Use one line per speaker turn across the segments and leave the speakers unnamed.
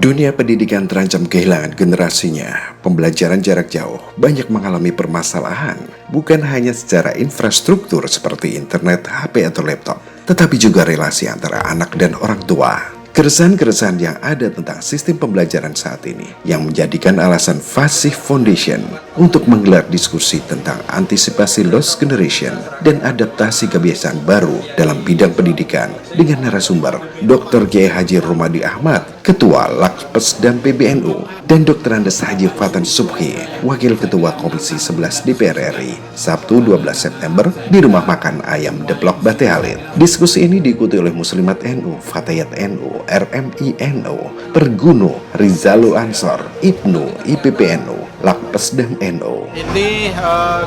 Dunia pendidikan terancam kehilangan generasinya. Pembelajaran jarak jauh banyak mengalami permasalahan, bukan hanya secara infrastruktur seperti internet, HP, atau laptop, tetapi juga relasi antara anak dan orang tua. Keresahan-keresahan yang ada tentang sistem pembelajaran saat ini yang menjadikan alasan Fasih Foundation untuk menggelar diskusi tentang antisipasi lost generation dan adaptasi kebiasaan baru dalam bidang pendidikan dengan narasumber Dr. Kiai Haji Romadi Ahmad, Ketua Lakpesdam PBNU, dan Dr. Andes Haji Fatan Subhi, Wakil Ketua Komisi 11 DPR RI, Sabtu 12 September di Rumah Makan Ayam Deplok Bate Halit. Diskusi ini diikuti oleh Muslimat NU, Fatayat NU, RMI NU, Pergunu, Rizalul Ansor, IPNU, IPPNU, Lakpesdam NU.
Ini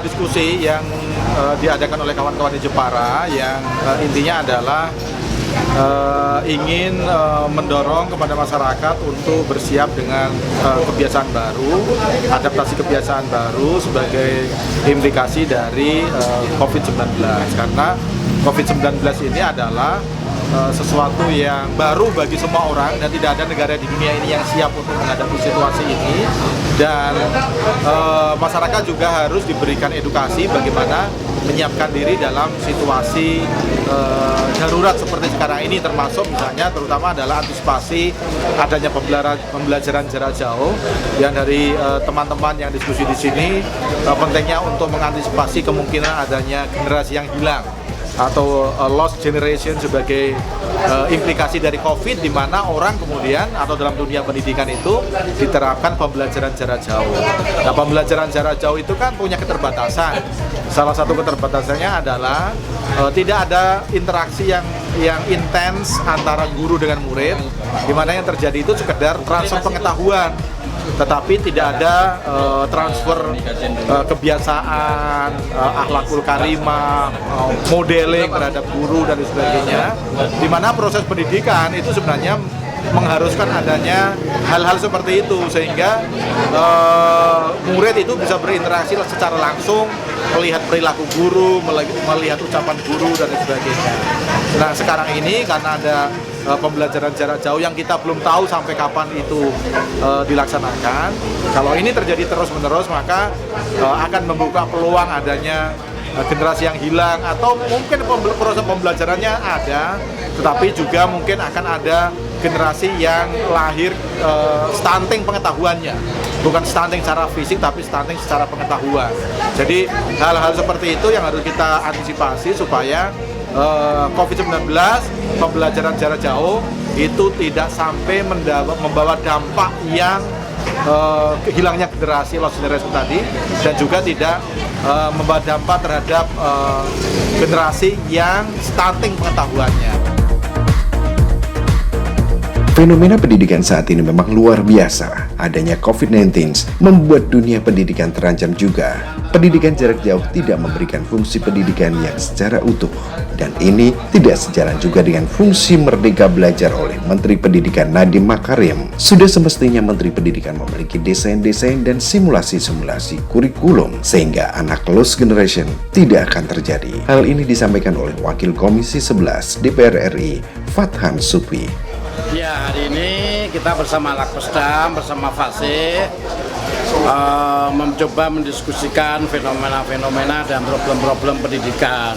diskusi yang diadakan oleh kawan-kawan di Jepara yang intinya adalah ingin mendorong kepada masyarakat untuk bersiap dengan kebiasaan baru, adaptasi kebiasaan baru sebagai implikasi dari COVID-19. Karena COVID-19 ini adalah sesuatu yang baru bagi semua orang dan tidak ada negara di dunia ini yang siap untuk menghadapi situasi ini, dan masyarakat juga harus diberikan edukasi bagaimana menyiapkan diri dalam situasi darurat seperti sekarang ini, termasuk misalnya terutama adalah antisipasi adanya pembelajaran jarak jauh yang dari teman-teman yang diskusi di sini pentingnya untuk mengantisipasi kemungkinan adanya generasi yang hilang atau lost generation sebagai implikasi dari COVID, di mana orang kemudian atau dalam dunia pendidikan itu diterapkan pembelajaran jarak jauh. Nah, pembelajaran jarak jauh itu kan punya keterbatasan. Salah satu keterbatasannya adalah tidak ada interaksi yang intens antara guru dengan murid, di mana yang terjadi itu sekedar transfer pengetahuan, tetapi tidak ada transfer kebiasaan, akhlakul karimah, modeling terhadap guru dan sebagainya, di mana proses pendidikan itu sebenarnya mengharuskan adanya hal-hal seperti itu, sehingga murid itu bisa berinteraksi secara langsung, melihat perilaku guru, melihat ucapan guru dan sebagainya. Nah, sekarang ini karena ada pembelajaran jarak jauh yang kita belum tahu sampai kapan itu dilaksanakan. Kalau ini terjadi terus-menerus, maka akan membuka peluang adanya generasi yang hilang, atau mungkin proses pembelajarannya ada, tetapi juga mungkin akan ada generasi yang lahir stunting pengetahuannya, bukan stunting secara fisik tapi stunting secara pengetahuan. Jadi hal-hal seperti itu yang harus kita antisipasi supaya COVID-19, pembelajaran jarak jauh itu tidak sampai membawa dampak yang hilangnya generasi lost generation tadi, dan juga tidak membawa dampak terhadap generasi yang stunting pengetahuannya.
Fenomena pendidikan saat ini memang luar biasa. Adanya COVID-19 membuat dunia pendidikan terancam juga. Pendidikan jarak jauh tidak memberikan fungsi pendidikan yang secara utuh. Dan ini tidak sejalan juga dengan fungsi Merdeka Belajar oleh Menteri Pendidikan Nadiem Makarim. Sudah semestinya Menteri Pendidikan memiliki desain-desain dan simulasi-simulasi kurikulum, sehingga anak lost generation tidak akan terjadi. Hal ini disampaikan oleh Wakil Komisi 11 DPR RI, Fatan Subhi.
Ya, hari ini kita bersama Lakpesdam, bersama Fasih mencoba mendiskusikan fenomena-fenomena dan problem-problem pendidikan,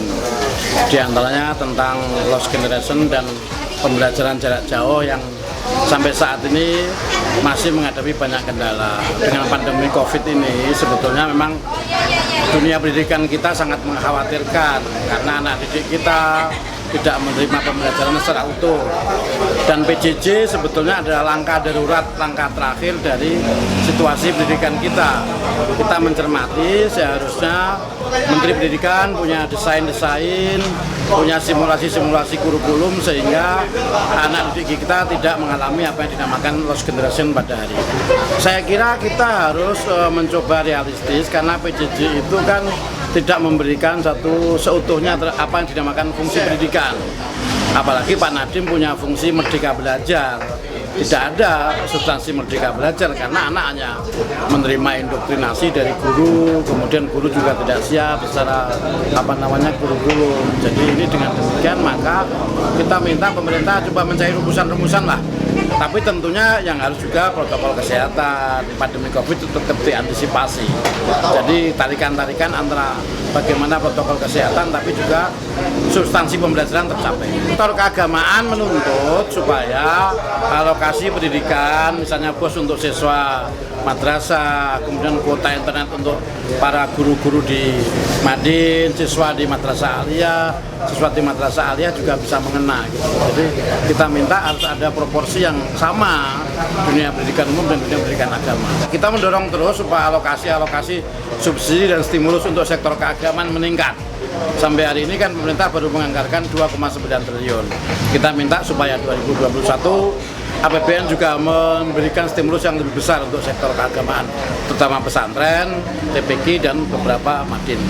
di antaranya tentang lost generation dan pembelajaran jarak jauh yang sampai saat ini masih menghadapi banyak kendala. Dengan pandemi COVID ini sebetulnya memang dunia pendidikan kita sangat mengkhawatirkan, karena anak didik kita tidak menerima pembelajaran secara utuh, dan PJJ sebetulnya adalah langkah darurat, langkah terakhir dari situasi pendidikan kita. Kita mencermati seharusnya Menteri Pendidikan punya desain-desain, punya simulasi-simulasi kurikulum, sehingga anak didik kita tidak mengalami apa yang dinamakan lost generation pada hari ini. Saya kira kita harus mencoba realistis, karena PJJ itu kan tidak memberikan satu seutuhnya apa yang dinamakan fungsi pendidikan. Apalagi Pak Nadiem punya fungsi Merdeka Belajar. Tidak ada substansi Merdeka Belajar, karena anaknya menerima indoktrinasi dari guru, kemudian guru juga tidak siap secara kurikulum. Jadi ini dengan demikian maka kita minta pemerintah coba mencari rumusan-rumusan lah Tapi tentunya yang harus juga protokol kesehatan, pandemi COVID itu tetap diantisipasi. Jadi tarikan-tarikan antara bagaimana protokol kesehatan tapi juga substansi pembelajaran tercapai. Sektor keagamaan menuntut supaya alokasi pendidikan, misalnya BOS untuk siswa madrasah, kemudian kuota internet untuk para guru-guru di Madin, siswa di madrasah aliyah, siswa di madrasah aliyah juga bisa mengena gitu. Jadi kita minta harus ada proporsi yang sama dunia pendidikan umum dan dunia pendidikan agama. Kita mendorong terus supaya alokasi subsidi dan stimulus untuk sektor keagamaan meningkat. Sampai hari ini kan pemerintah baru menganggarkan 2,9 triliun. Kita minta supaya 2021 APBN juga memberikan stimulus yang lebih besar untuk sektor keagamaan, terutama pesantren, TPQ dan beberapa madin.